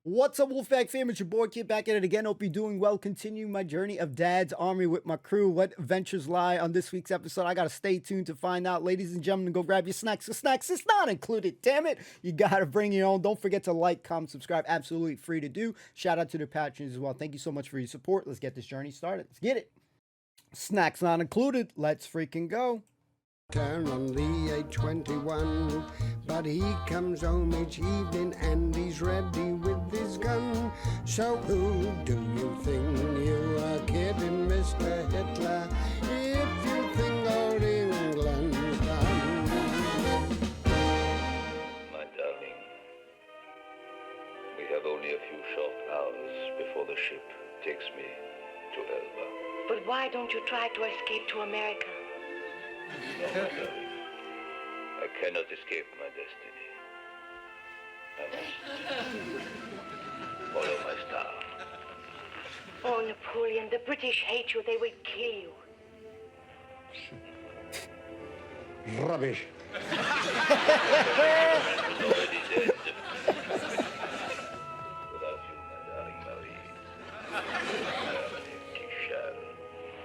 What's up, Wolfpack fam? It's your boy Kid back at it again. Hope you're doing well. Continuing my journey of Dad's Army with my crew. What adventures lie on this week's episode? I gotta stay tuned to find out. Ladies and gentlemen, go grab your snacks. The snacks is not included, damn it. You gotta bring your own. Don't forget to like, comment, subscribe. Absolutely free to do. Shout out to the patrons as well. Thank you so much for your support. Let's get this journey started. Let's get it. Snacks not included. Let's freaking go. Turn on the A21, but he comes home each evening and he's ready with his gun. So who do you think you are kidding, Mr. Hitler, if you think old England's done? My darling, we have only a few short hours before the ship takes me to Elba. But why don't you try to escape to America? No, my darling. I cannot escape my destiny. I must follow my star. Oh, Napoleon, the British hate you. They will kill you. Rubbish. It's already dead. Without you, my darling Marie.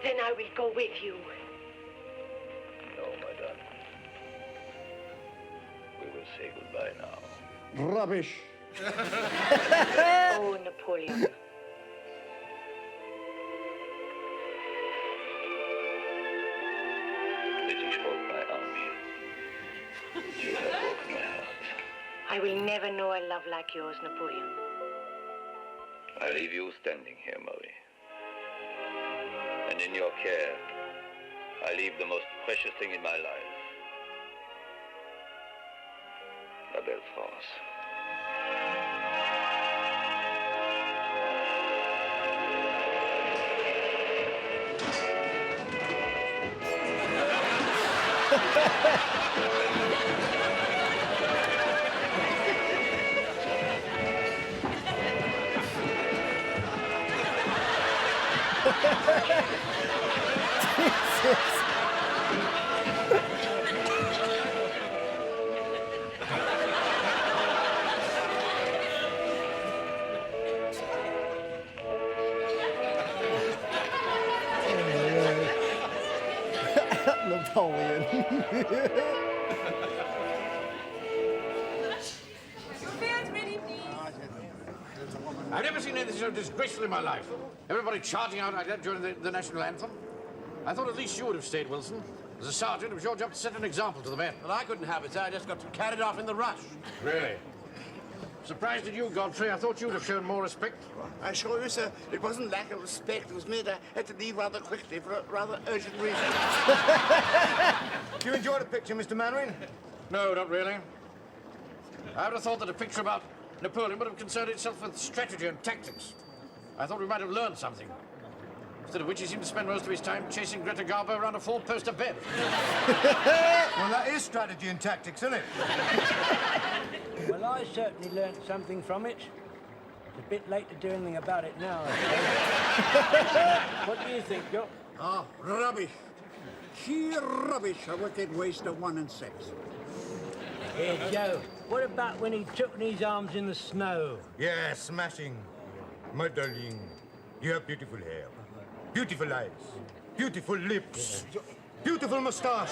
Then I will go with you. No, my darling. We will say goodbye now. Rubbish. Oh, Napoleon. British broke my army. You have broken my heart. I will never know a love like yours, Napoleon. I leave you standing here, Marie. And in your care, I leave the most precious thing in my life. La belle France. Napoleon. I've never seen anything so disgraceful in my life. Everybody charging out like that during the national anthem. I thought at least you would have stayed, Wilson. As a sergeant, it was your job to set an example to the men. Well, I couldn't have it, sir. I just got carried off in the rush. Really? Surprised at you, Godfrey. I thought you'd have shown more respect. I assure you, sir, it wasn't lack of respect. It was me that I had to leave rather quickly for a rather urgent reason. Do you enjoy the picture, Mr. Mannering? No, not really. I would have thought that a picture about Napoleon would have concerned itself with strategy and tactics. I thought we might have learned something. Instead of which he seemed to spend most of his time chasing Greta Garbo around a four-poster bed. Well, that is strategy and tactics, isn't it? Well, I certainly learnt something from it. It's a bit late to do anything about it now. What do you think, Jock? Ah, rubbish. Sheer rubbish, a wicked waste of 1 and 6. Here, Joe, what about when he took in his arms in the snow? Yeah, smashing. My darling, you have beautiful hair, beautiful eyes, beautiful lips, beautiful moustache.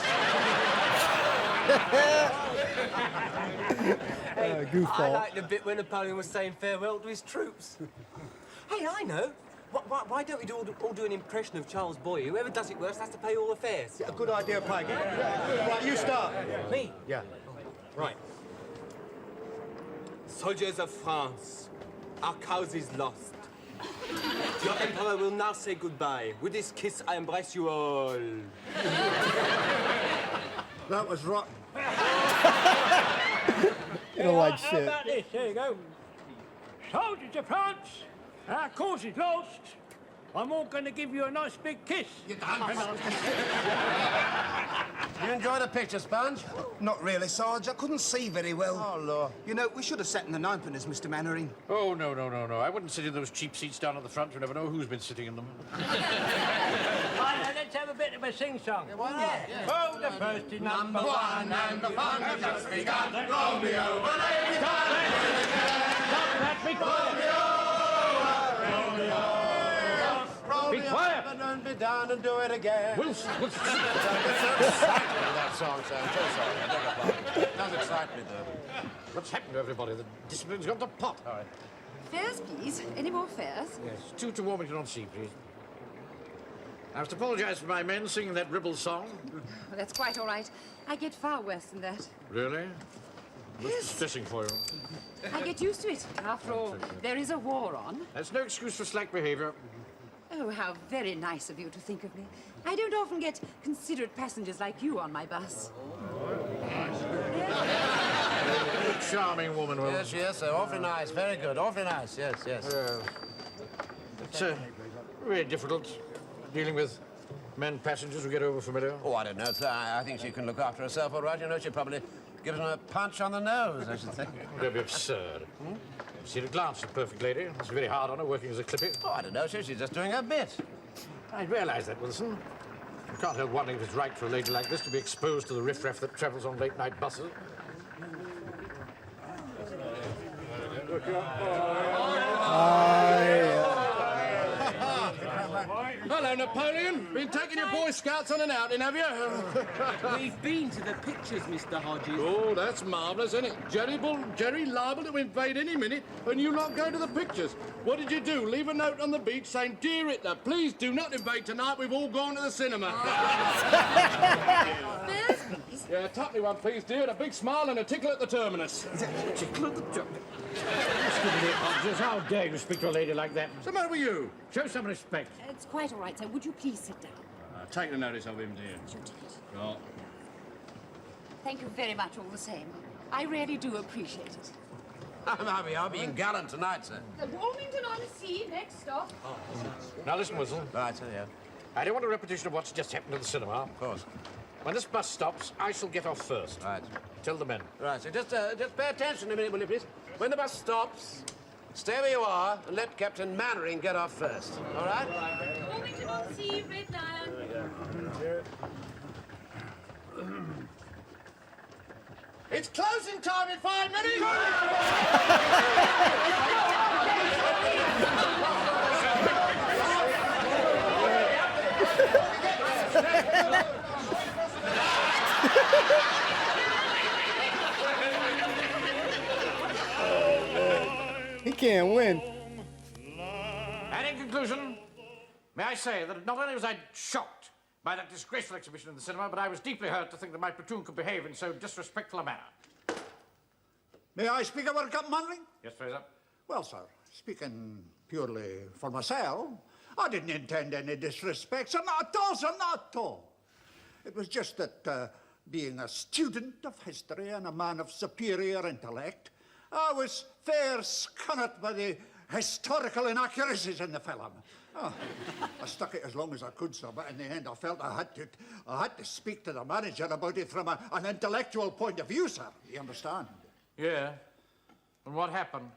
Goofball. I liked the bit when Napoleon was saying farewell to his troops. Hey, I know. Why don't we all do an impression of Charles Boyer? Whoever does it worst has to pay all the fares. A good idea, Pikes. Right, you start. Me? Yeah. Right. Soldiers of France, our cause is lost. Your emperor will now say goodbye. With this kiss, I embrace you all. That was rotten. You don't like How shit. about this? Here you go. Soldiers of France, our cause is lost. I'm all going to give you a nice big kiss. You enjoy the picture, Sponge? Not really, Sarge. I couldn't see very well. Oh, Lord. You know, we should have sat in the ninepenners, Mr. Mannering. Oh, no. I wouldn't sit in those cheap seats down at the front. You never know who's been sitting in them. Right, let's have a bit of a sing-song. Why not? Yeah. Oh, the first is number one, and the fun has just begun. Romeo, but every time that. Be quiet. Be quiet. And be down and do it again. Wilson. That song, sir. I'm so sorry. I beg your pardon. It does excite me, though. What's happened to everybody? The discipline's gone to pot. All right. Fares, please. Any more fares? Yes, 2 to Warmington-on-Sea, please. I must apologise for my men singing that ribble song. Well, that's quite all right. I get far worse than that. Really? That's distressing for you. I get used to it. After all, there is a war on. That's no excuse for slack behaviour. Oh, how very nice of you to think of me. I don't often get considerate passengers like you on my bus. A charming woman, Will. Yes, yes, sir. Awfully nice. Very good. Awfully nice. Yes, yes. It's really difficult dealing with men passengers who get over familiar. Oh, I don't know, sir. I think she can look after herself all right. You know, she probably gives him a punch on the nose, I should think. Don't be absurd. You've seen a glance at a perfect lady. It's very hard on her working as a clippy. Oh, I don't know, sir. She's just doing her bit. I realise that, Wilson. You can't help wondering if it's right for a lady like this to be exposed to the riffraff that travels on late-night buses. Hello, Napoleon. Been taking your Boy Scouts on an outing, have you? We've been to the pictures, Mr. Hodges. Oh, that's marvellous, isn't it? Jerry liable to invade any minute, and you not go to the pictures. What did you do? Leave a note on the beach saying, "Dear Hitler, please do not invade tonight. We've all gone to the cinema." Yeah, tuck me one, please, dear, and a big smile and a tickle at the terminus. Tickle at the terminus? How dare you speak to a lady like that? What's the matter with you? Show some respect. It's quite all right, sir. Would you please sit down? Take the notice of him, dear. Sure, take it. Oh. Thank you very much all the same. I really do appreciate it. We are being gallant tonight, sir. The Warmington-on-Sea, next stop. Now listen, Wilson. Right, sir, yeah. I don't want a repetition of what's just happened at the cinema. Of course. When this bus stops, I shall get off first. Right. Tell the men. Right, so just pay attention a minute, will you, please? When the bus stops, stay where you are and let Captain Mannering get off first. All right? Warmington-on-Sea, Red Lion. It's closing time in 5 minutes! He can't win. And in conclusion, may I say that not only was I shocked by that disgraceful exhibition in the cinema, but I was deeply hurt to think that my platoon could behave in so disrespectful a manner. May I speak a word, Captain Mannering? Yes, Fraser? Well, sir, speaking purely for myself, I didn't intend any disrespect, sir, not at all, sir, not at all. It was just that, being a student of history and a man of superior intellect, I was fair scunnered by the historical inaccuracies in the film. Oh, I stuck it as long as I could, sir, but in the end I felt I had to speak to the manager about it from an intellectual point of view, sir. You understand? Yeah. And what happened?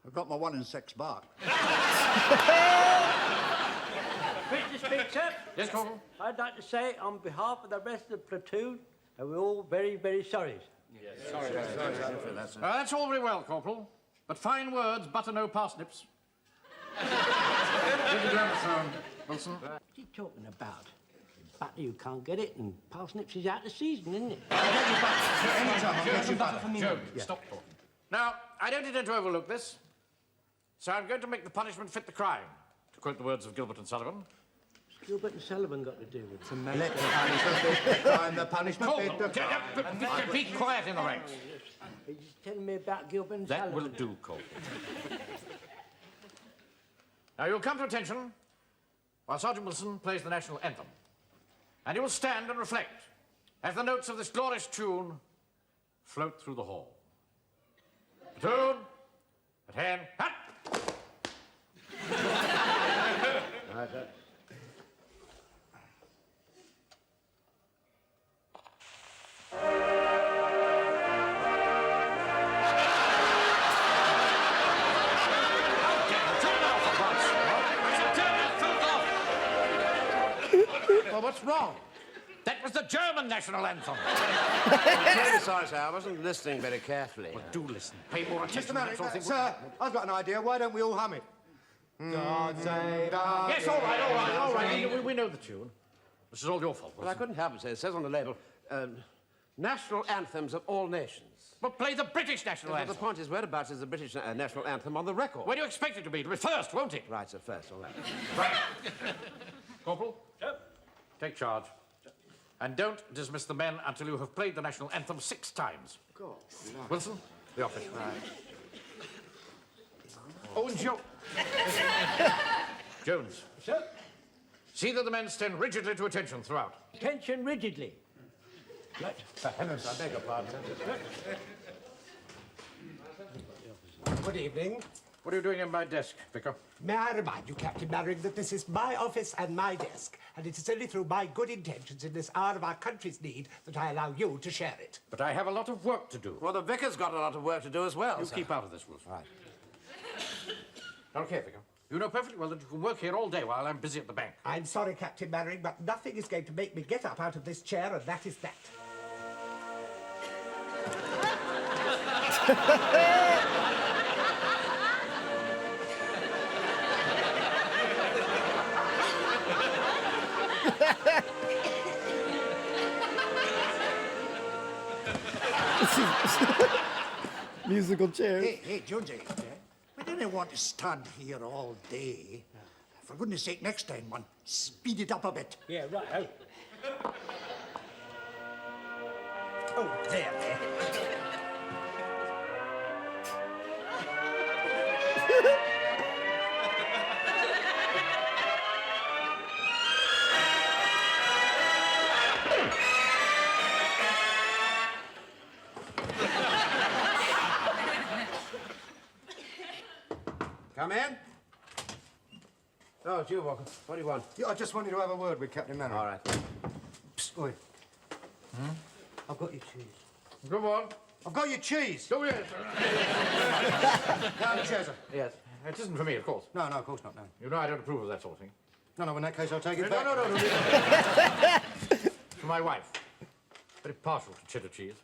I got my 1 in 6 back. Mr. Speaker, Yes, Corporal? I'd like to say on behalf of the rest of the platoon that we're all very, very sorry. Sorry. That's all very well, Corporal. But fine words, butter no parsnips. Wilson? What's he talking about? Butter, you can't get it, and parsnips is out of season, isn't it? Joe, stop talking. Now, I don't intend to overlook this, so I'm going to make the punishment fit the crime, to quote the words of Gilbert and Sullivan. What's Gilbert and Sullivan got to do with it? To make the punishment fit the crime, the punishment fit the crime. Be quiet in the ranks. He's telling me about Gilbert and That Sullivan. will do, Corporal. Now, you'll come to attention while Sergeant Wilson plays the national anthem. And you will stand and reflect as the notes of this glorious tune float through the hall. Platoon, at hand, hat! Right, sir. Well, what's wrong? That was the German national anthem. I'm very sorry, sir. I wasn't listening very carefully. Well, do listen. Pay more attention. Mr. Merrick, sir, I've got an idea. Why don't we all hum it? God save our... Yes, all right. We know the tune. This is all your fault, Well, I couldn't help it, sir. It says on the label, national anthems of all nations. Well, play the British national anthem. The point is, whereabouts is the British national anthem on the record? Where do you expect it to be? It'll be first, won't it? Right, sir, first, all right. Right. Corporal? Take charge. And don't dismiss the men until you have played the national anthem 6 times. God. Wilson, the office. Right. Oh, and Jones. Sir? See that the men stand rigidly to attention throughout. Attention rigidly. Right. For heavens, I beg your pardon, sir. Good evening. What are you doing in my desk, Vicar? May I remind you, Captain Mannering, that this is my office and my desk, and it is only through my good intentions in this hour of our country's need that I allow you to share it. But I have a lot of work to do. Well, the vicar's got a lot of work to do as well, You sir. keep out of this, Wilson. Right. Okay, Vicar. You know perfectly well that you can work here all day while I'm busy at the bank. I'm sorry, Captain Mannering, but nothing is going to make me get up out of this chair, and that is that. Musical chairs. Hey, Jonesy, we didn't want to stand here all day. For goodness sake, next time, man, speed it up a bit. Yeah, right. Oh, there. Come in. Oh, it's you, Walker. What do you want? Yeah, I just wanted to have a word with Captain Mannering. All right. Psst, oi. I've got your cheese. Come on. I've got your cheese. Go yes. Down the chair, sir. Yes. It isn't for me, of course. No, of course not, no. You know I don't approve of that sort of thing. No, in that case, I'll take it back. No. For my wife. Very partial to cheddar cheese.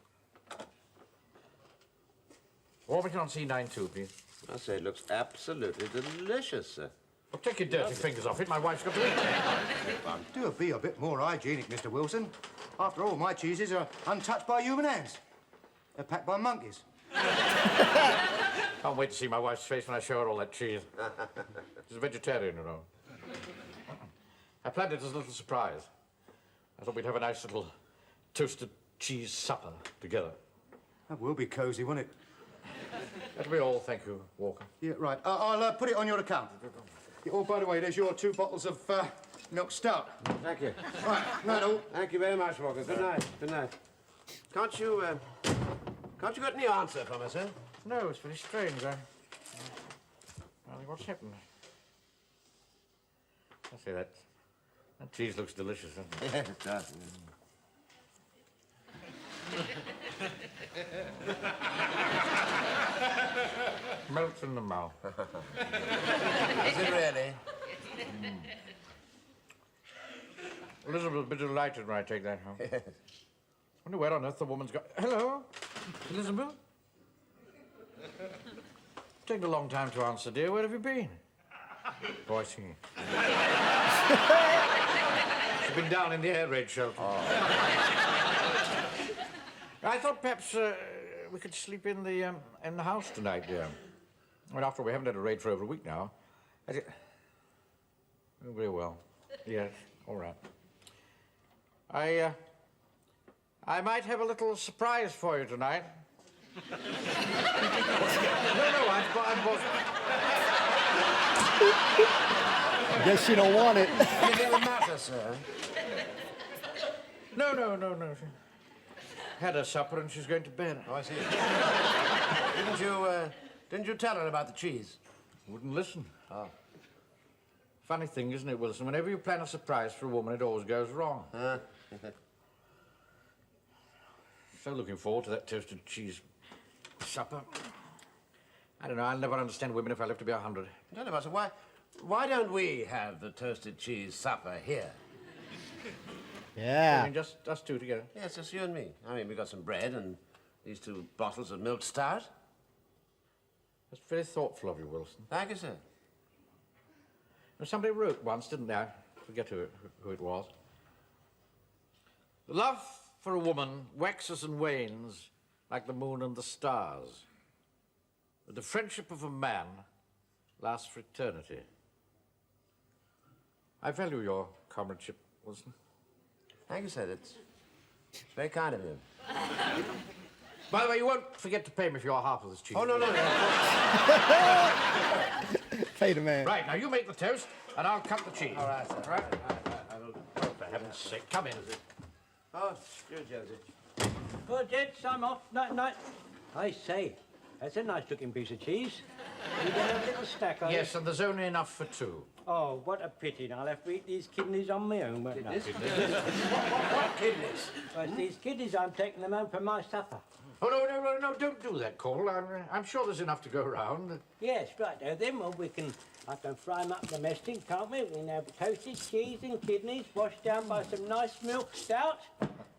Warmington on C92, please. I say it looks absolutely delicious, sir. Well, take your dirty fingers off it. My wife's got to eat. Do be a bit more hygienic, Mr. Wilson. After all, my cheeses are untouched by human hands. They're packed by monkeys. Can't wait to see my wife's face when I show her all that cheese. She's a vegetarian, you know. I planned it as a little surprise. I thought we'd have a nice little toasted cheese supper together. That will be cosy, won't it? That'll be all, thank you, Walker. Yeah, right. I'll put it on your account. Yeah, oh, by the way, there's your 2 bottles of milk stout. Thank you. Right, no. Thank you very much, Walker. Good night. Good night. Can't you get any answer from us, sir? No, it's very strange. I think what's happened? I say that cheese looks delicious, doesn't it? Yes, it does. Melts in the mouth. Is it really? Elizabeth will be delighted when I take that home. Wonder where on earth the woman's got... Hello? Elizabeth? Taken a long time to answer, dear. Where have you been? Oh, I see. She's been down in the air raid shelter. Oh. I thought perhaps we could sleep in the house tonight, dear. I mean, after all, we haven't had a raid for over a week now. Oh, very well. Yes, all right. I might have a little surprise for you tonight. No, I'm Guess you don't want it. Anything the matter, sir? No. She had her supper and she's going to bed. Oh, I see. Didn't you tell her about the cheese? Wouldn't listen. Oh. Funny thing, isn't it, Wilson? Whenever you plan a surprise for a woman, it always goes wrong. So looking forward to that toasted cheese supper. I don't know, I'll never understand women if I live to be 100. Tell you about it. Why don't we have the toasted cheese supper here? Yeah. I mean, just us two together. Yes, just you and me. I mean, we got some bread and these 2 bottles of milk stout. That's very thoughtful of you, Wilson. Thank you, sir. Somebody wrote once, didn't they? I forget who it was. The love for a woman waxes and wanes like the moon and the stars. But the friendship of a man lasts for eternity. I value your comradeship, Wilson. Thank you, sir. It's very kind of you. By the way, you won't forget to pay me for your half of this cheese. Oh, no. Pay the man. Right, now you make the toast, and I'll cut the cheese. All right, sir. All right? I will. Oh, for heaven's sake, come in. Oh, Stuart Jones. Oh, gents, I'm off. Night. I say, that's a nice-looking piece of cheese. You got a little stack on Yes, and there's only enough for 2. Oh, what a pity. Now, I'll have to eat these kidneys on my own, won't I? What kidneys? Well, it's these kidneys, I'm taking them home for my supper. Oh, no, don't do that, Cole. I'm sure there's enough to go around. Yes, right. Then well, I can fry them up domestic, can't we? We can have toasted cheese and kidneys washed down by some nice milk stout.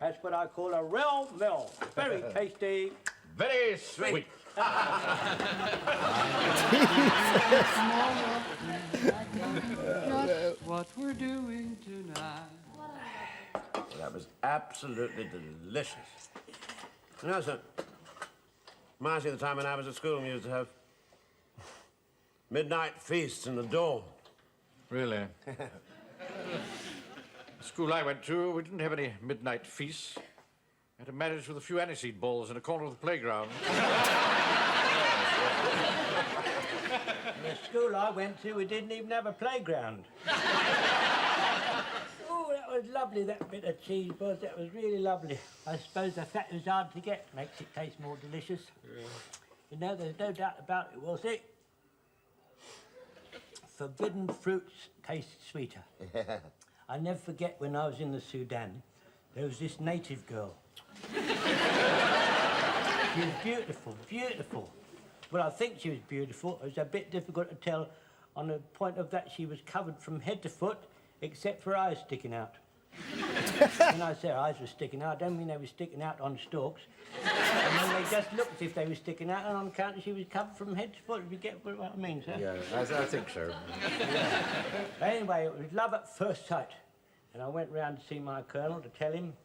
That's what I call a real mill. Very tasty. Very sweet. Just what we're doing tonight. That was absolutely delicious. You know, sir, reminds me of the time when I was at school and we used to have midnight feasts in the dorm. Really? The school I went to, we didn't have any midnight feasts. We had to manage with a few aniseed balls in a corner of the playground. The school I went to, we didn't even have a playground. Oh, that was lovely, that bit of cheese, Buzz. That was really lovely. I suppose the fat was hard to get. Makes it taste more delicious. Yeah. You know, there's no doubt about it, was it? Forbidden fruits taste sweeter. Yeah. I never forget when I was in the Sudan, there was this native girl. She was beautiful. Well, I think she was beautiful. It was a bit difficult to tell on the point of that she was covered from head to foot, except for eyes sticking out. When I say eyes were sticking out, I don't mean they were sticking out on stalks. I mean, they just looked as if they were sticking out, and on account she was covered from head to foot, if you get what I mean, sir. Yeah, I think so. Anyway, it was love at first sight. And I went round to see my colonel to tell him,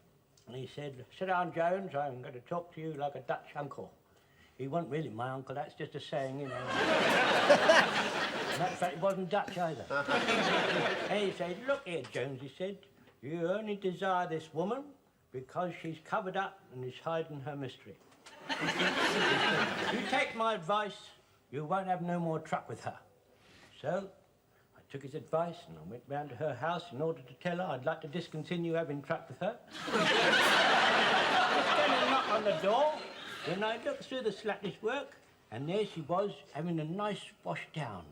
and he said, "Sit down, Jones, I'm going to talk to you like a Dutch uncle." He wasn't really my uncle, that's just a saying, you know. Matter of fact, he wasn't Dutch either. And he said, "Look here, Jones," he said, "you only desire this woman because she's covered up and is hiding her mystery. You take my advice, you won't have no more truck with her." So, I took his advice and I went round to her house in order to tell her I'd like to discontinue having truck with her. Just came a knock on the door. Then I looked through the slackness work, and there she was, having a nice wash down.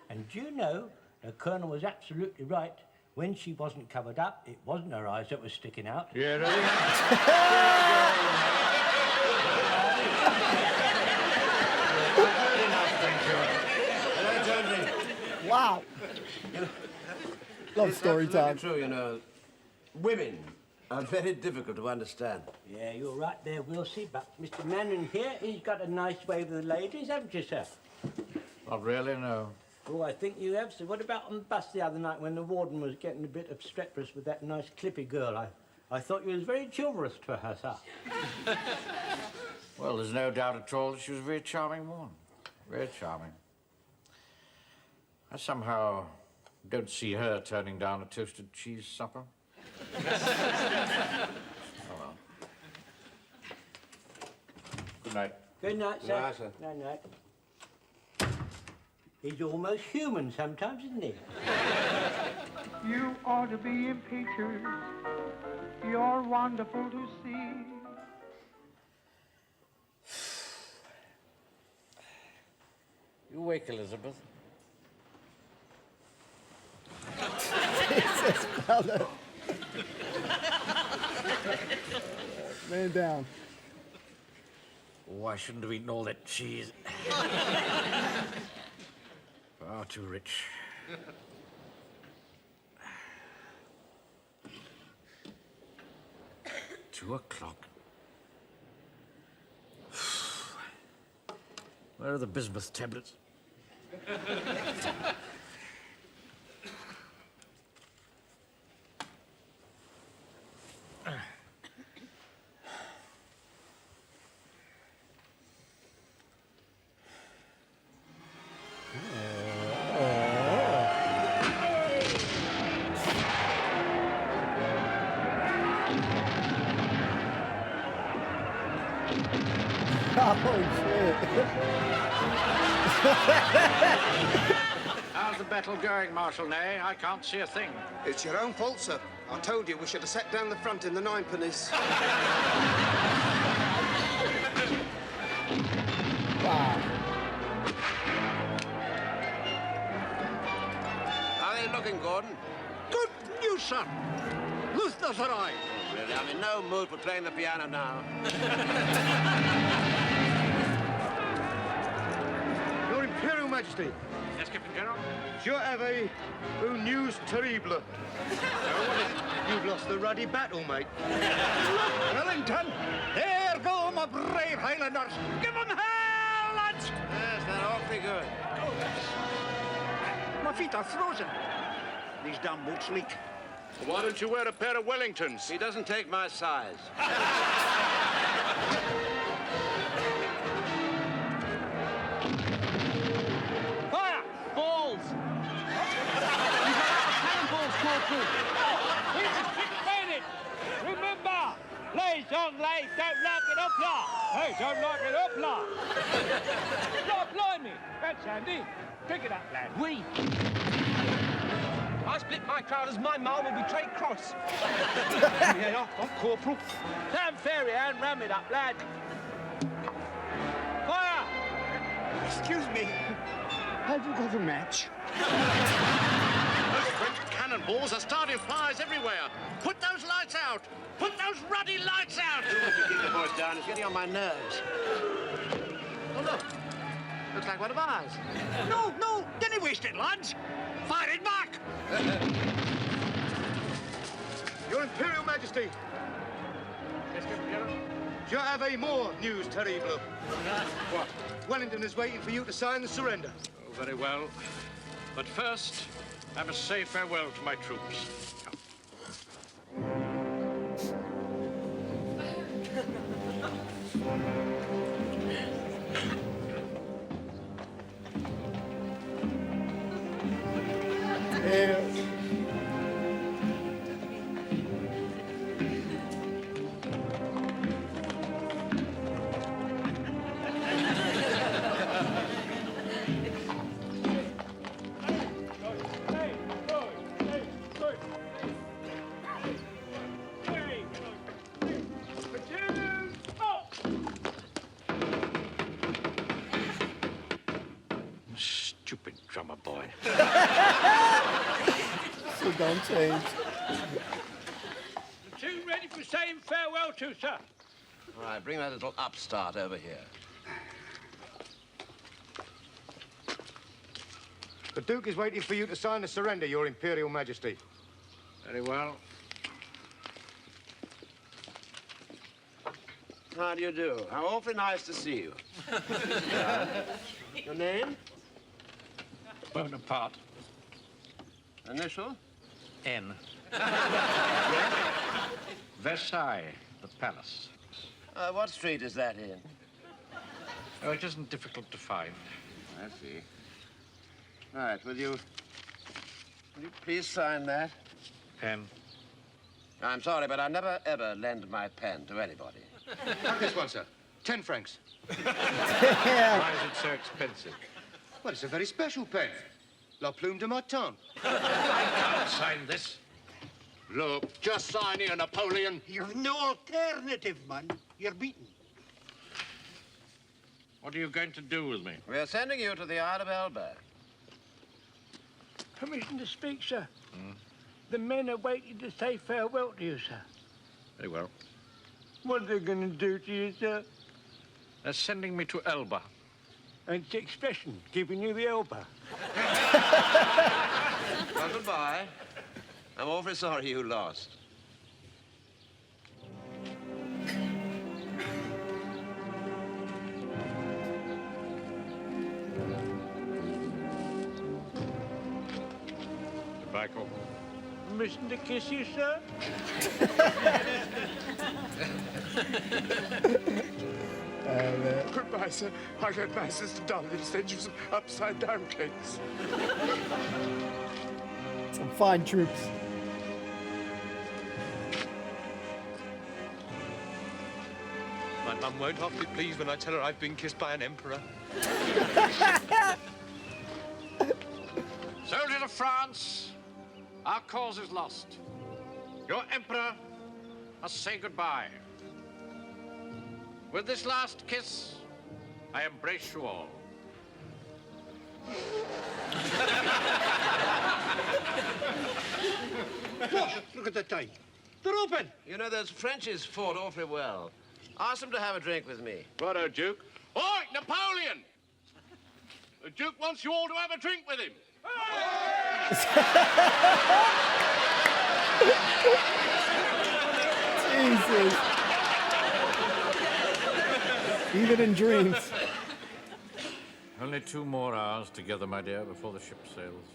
And do you know, the colonel was absolutely right. When she wasn't covered up, it wasn't her eyes that was sticking out. Yeah, really? Wow. Love story time. True, you know. Women are very difficult to understand. Yeah, you're right there, Wilsey, but Mr. Manning here, he's got a nice way with the ladies, haven't you, sir? Not really, no. Oh, I think you have, sir. What about on the bus the other night when the warden was getting a bit obstreperous with that nice clippy girl? I thought you was very chivalrous to her, sir. Well, there's no doubt at all that she was a very charming woman. Very charming. I somehow don't see her turning down a toasted cheese supper. Oh, well. Good night. Good night, sir. Good night, sir. Good night. He's almost human sometimes, isn't he? You ought to be in pictures. You're wonderful to see. You wake, Elizabeth. Jesus, brother. Man down. Oh, I shouldn't have eaten all that cheese. Far too rich. 2 o'clock. Where are the bismuth tablets? How's the battle going, Marshal Ney? I can't see a thing. It's your own fault, sir. I told you we should have sat down the front in the ninepennies. Wow. How are you looking, Gordon? Good news, sir. Luther's arrived. Really, I'm in no mood for playing the piano now. Your Imperial Majesty. Yes, Captain General? Je avez une news terrible. You've lost the ruddy battle, mate. Look, Wellington! There go my brave Highlanders! Give them hell, lads! Yes, they're awfully good. My feet are frozen. These damn boots leak. Why don't you wear a pair of Wellingtons? He doesn't take my size. Fire! Balls! You've got out of cannonballs, Corporal! Made it! Remember, lays on lays, don't lock it up, la! Hey, don't lock it up, la! Stop, blimey! That's handy. Pick it up, lad. We! I split my crowd as my ma will betray Cross. Yeah, I'm Corporal. Stand fair and ram it up, lad. Fire! Excuse me. Have you got a match? Those French cannonballs are starting fires everywhere. Put those lights out. Put those ruddy lights out. Keep the voice down. It's getting on my nerves. Oh, look. Looks like one of ours. No, didn't waste it, lads. Fire it back. Your Imperial Majesty. Yes, Captain General? Je have more news terrible. What? Wellington is waiting for you to sign the surrender. Oh, very well. But first, I must say farewell to my troops. Stupid drummer boy. So don't change. Platoon ready for saying farewell to, sir. All right, bring that little upstart over here. The Duke is waiting for you to sign the surrender, Your Imperial Majesty. Very well. How do you do? How awfully nice to see you. Your name? Bonaparte. Initial? N. Versailles, the palace. What street is that in? Oh, it isn't difficult to find. I see. Right, will you please sign that? Pen. I'm sorry, but I never, ever lend my pen to anybody. Have this one, sir. 10 francs. Why is it so expensive? Well, it's a very special pen. La Plume de Martin. I can't sign this. Look, just sign here, Napoleon. You've no alternative, man. You're beaten. What are you going to do with me? We're sending you to the Isle of Elba. Permission to speak, sir. The men are waiting to say farewell to you, sir. Very well. What are they going to do to you, sir? They're sending me to Elba. And it's the expression, giving you the elbow. Well, goodbye. I'm awfully sorry you lost. Michael. Mr. Kissy, sir? Goodbye, sir. I let my sister Dolly send you some upside-down cakes. Some fine troops. My mum won't half be pleased when I tell her I've been kissed by an emperor. Soldiers of France, our cause is lost. Your emperor must say goodbye. With this last kiss, I embrace you all. What? Look at the time. They're open. You know, those Frenchies fought awfully well. Ask them to have a drink with me. Righto, Duke. Oi, Napoleon! The Duke wants you all to have a drink with him. Jesus. Even in dreams. Only 2 more hours together, my dear, before the ship sails.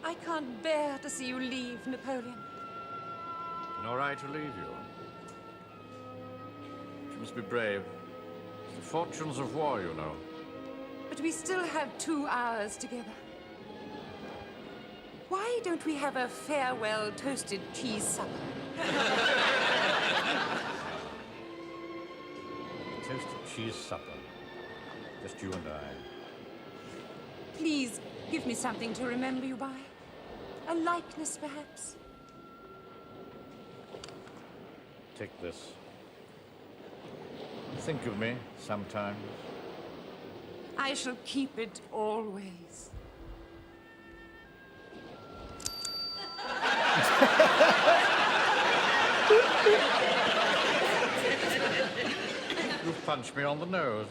I can't bear to see you leave, Napoleon. Nor I to leave you. You must be brave. It's the fortunes of war, you know. But we still have 2 hours together. Why don't we have a farewell toasted cheese supper? Toasted cheese supper. Just you and I. Please give me something to remember you by. A likeness, perhaps. Take this. Think of me sometimes. I shall keep it always. You punched me on the nose.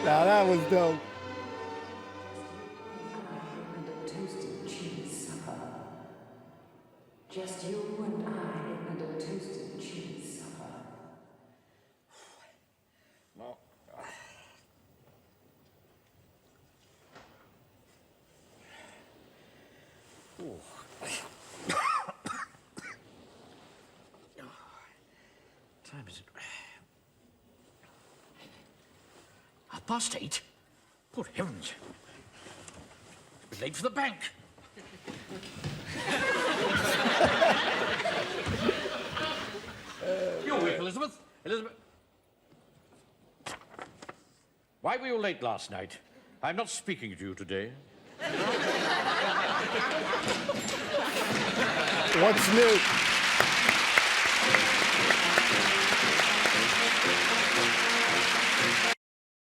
Now that was dope. Toasted cheese supper. Just you and I and a toasted cheese supper. Time is it? 8:30? Good heavens. It's late for the bank. You awake, Elizabeth? Elizabeth? Why were you late last night? I'm not speaking to you today. What's new?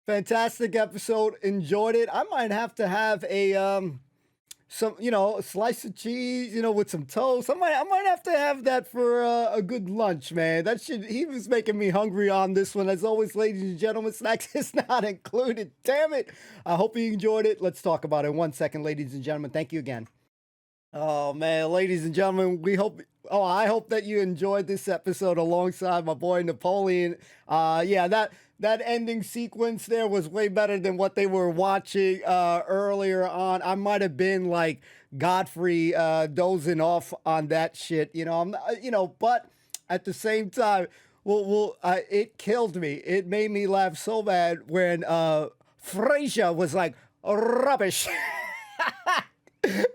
Fantastic episode. Enjoyed it. I might have to have a some, a slice of cheese, with some toast. I might have to have that for a good lunch, man. He was making me hungry on this one. As always, ladies and gentlemen, snacks is not included. Damn it. I hope you enjoyed it. Let's talk about it in 1 second, ladies and gentlemen. Thank you again. Oh man, ladies and gentlemen, I hope that you enjoyed this episode alongside my boy Napoleon. That ending sequence there was way better than what they were watching earlier on. I might have been like Godfrey dozing off on that shit, but at the same time, it killed me. It made me laugh so bad when Frasier was like, rubbish.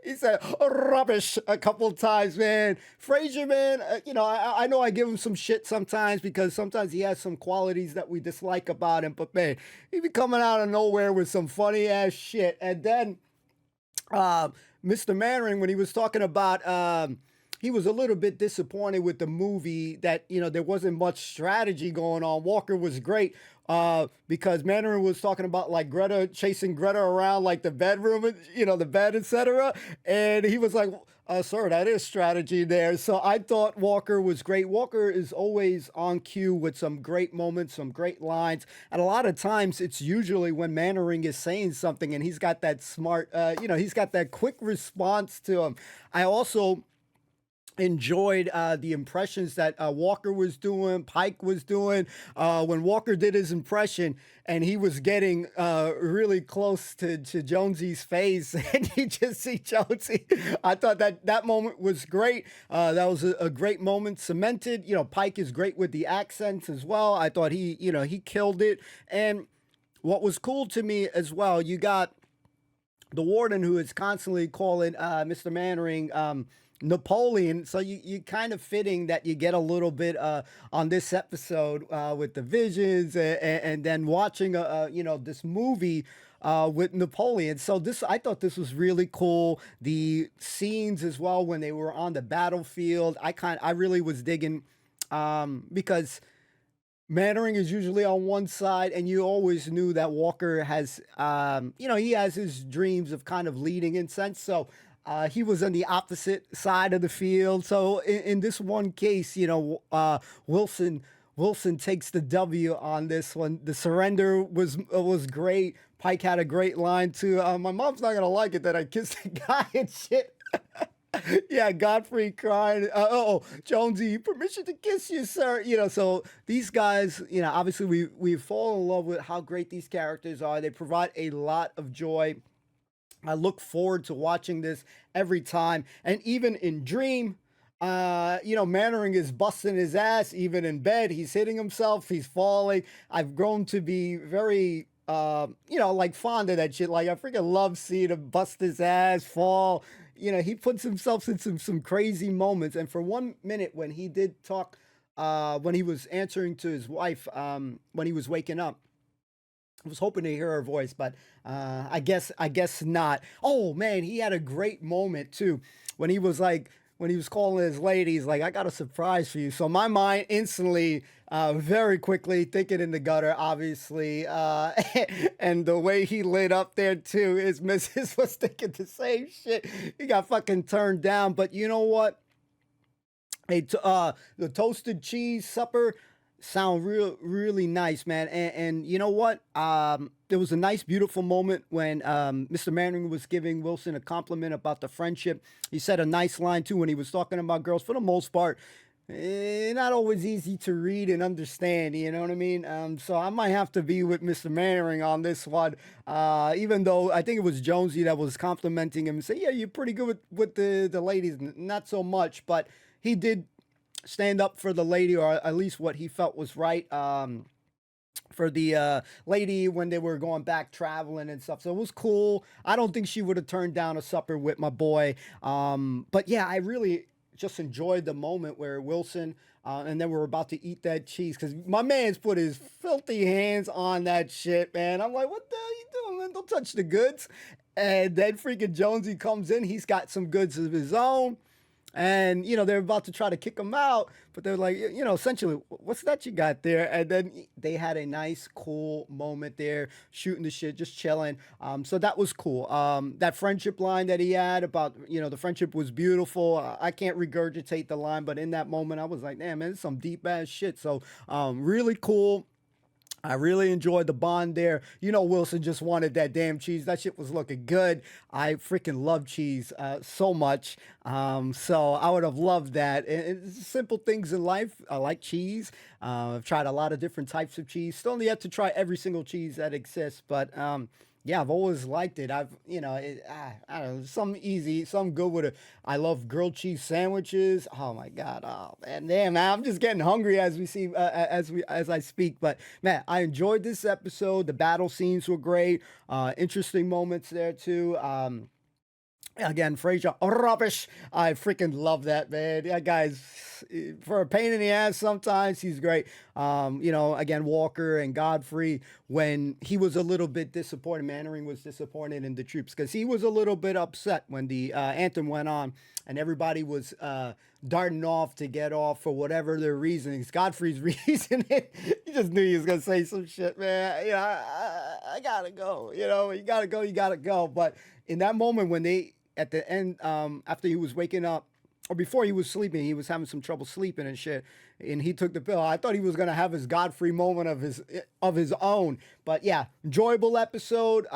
He said rubbish a couple times, man. Frasier, man, I know I give him some shit sometimes because sometimes he has some qualities that we dislike about him, but man, he be coming out of nowhere with some funny ass shit. And then Mr. Mannering, when he was talking about he was a little bit disappointed with the movie that, there wasn't much strategy going on. Walker was great because Mannering was talking about like chasing Greta around like the bedroom, the bed, etc. And he was like, sir, that is strategy there. So I thought Walker was great. Walker is always on cue with some great moments, some great lines. And a lot of times it's usually when Mannering is saying something and he's got that smart, he's got that quick response to him. I also enjoyed the impressions that Walker was doing, Pike was doing. When Walker did his impression and he was getting really close to Jonesy's face and you just see Jonesy, I thought that moment was great. That was a great moment, cemented. You know, Pike is great with the accents as well. I thought he killed it. And what was cool to me as well, you got the warden who is constantly calling Mr. Mannering Napoleon, so you kind of fitting that you get a little bit on this episode with the visions and then watching this movie with Napoleon. So I thought this was really cool. The scenes as well when they were on the battlefield, I really was digging because Mannering is usually on one side, and you always knew that Walker has, he has his dreams of kind of leading in sense. So he was on the opposite side of the field. So in this one case, Wilson takes the W on this one. The surrender was great. Pike had a great line too. My mom's not gonna like it that I kissed a guy and shit. Yeah, Godfrey crying. Jonesy, permission to kiss you, sir. So these guys, obviously we fall in love with how great these characters are. They provide a lot of joy. I look forward to watching this every time. And even in Dream, Mannering is busting his ass. Even in bed, he's hitting himself. He's falling. I've grown to be very, fond of that shit. Like, I freaking love seeing him bust his ass, fall. He puts himself in some crazy moments. And for 1 minute when he did talk, when he was answering to his wife, when he was waking up, I was hoping to hear her voice, but I guess not. Oh man, he had a great moment too when he was calling his lady. He's like, "I got a surprise for you." So my mind instantly, very quickly, thinking in the gutter, obviously, and the way he lit up there too. His missus was thinking the same shit. He got fucking turned down, but you know what? The toasted cheese supper sound really nice, man. And you know what? There was a nice, beautiful moment when Mr. Mannering was giving Wilson a compliment about the friendship. He said a nice line too when he was talking about girls. For the most part, not always easy to read and understand. You know what I mean? So I might have to be with Mr. Mannering on this one. Even though I think it was Jonesy that was complimenting him and say, "Yeah, you're pretty good with the ladies." Not so much, but he did stand up for the lady, or at least what he felt was right, for the lady when they were going back traveling and stuff. So it was cool. I don't think she would have turned down a supper with my boy. But yeah, I really just enjoyed the moment where Wilson and then we're about to eat that cheese because my man's put his filthy hands on that shit, man. I'm like, what the hell you doing, man? Don't touch the goods. And then freaking Jonesy comes in. He's got some goods of his own. And, they're about to try to kick him out, but they're like, essentially, what's that you got there? And then they had a nice, cool moment there, shooting the shit, just chilling. So that was cool. That friendship line that he had about, the friendship was beautiful. I can't regurgitate the line, but in that moment, I was like, damn, man, this is some deep ass shit. So really cool. I really enjoyed the bond there. Wilson just wanted that damn cheese. That shit was looking good. I freaking love cheese so much. So I would have loved that. And it's simple things in life. I like cheese. I've tried a lot of different types of cheese. Still yet to try every single cheese that exists. But yeah, I've always liked it. I don't know, some easy, some good with it. I love grilled cheese sandwiches. Oh my God. Oh man, damn, man, I'm just getting hungry as I speak. But man, I enjoyed this episode. The battle scenes were great. Interesting moments there too. Again, Fraser, rubbish. I freaking love that, man. That guy's, for a pain in the ass sometimes, he's great. Again, Walker and Godfrey, when he was a little bit disappointed, Mannering was disappointed in the troops because he was a little bit upset when the anthem went on and everybody was darting off to get off for whatever their reasonings. Godfrey's reasoning, he just knew he was going to say some shit, man. I gotta go. You gotta go. But in that moment when they, at the end, after he was waking up, or before he was sleeping, he was having some trouble sleeping and shit, and he took the pill. I thought he was gonna have his Godfrey moment of his own. But yeah, enjoyable episode.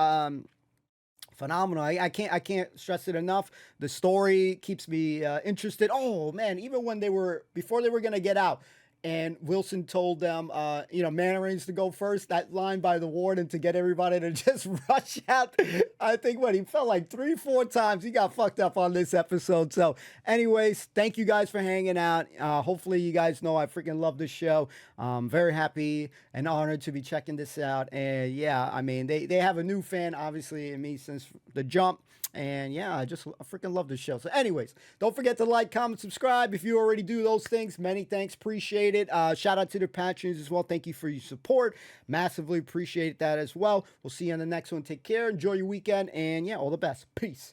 phenomenal. I can't stress it enough. The story keeps me interested. Oh man, even when before they were gonna get out, and Wilson told them, Mannerings to go first. That line by the warden to get everybody to just rush out. I think he felt like 3-4 times. He got fucked up on this episode. So, anyways, thank you guys for hanging out. Hopefully, you guys know I freaking love this show. Very happy and honored to be checking this out. And yeah, I mean, they have a new fan, obviously, in me since the jump. And yeah, I freaking love this show. So anyways, don't forget to like, comment, subscribe. If you already do those things, many thanks. Appreciate it. Shout out to the patrons as well. Thank you for your support. Massively appreciate that as well. We'll see you on the next one. Take care. Enjoy your weekend. And yeah, all the best. Peace.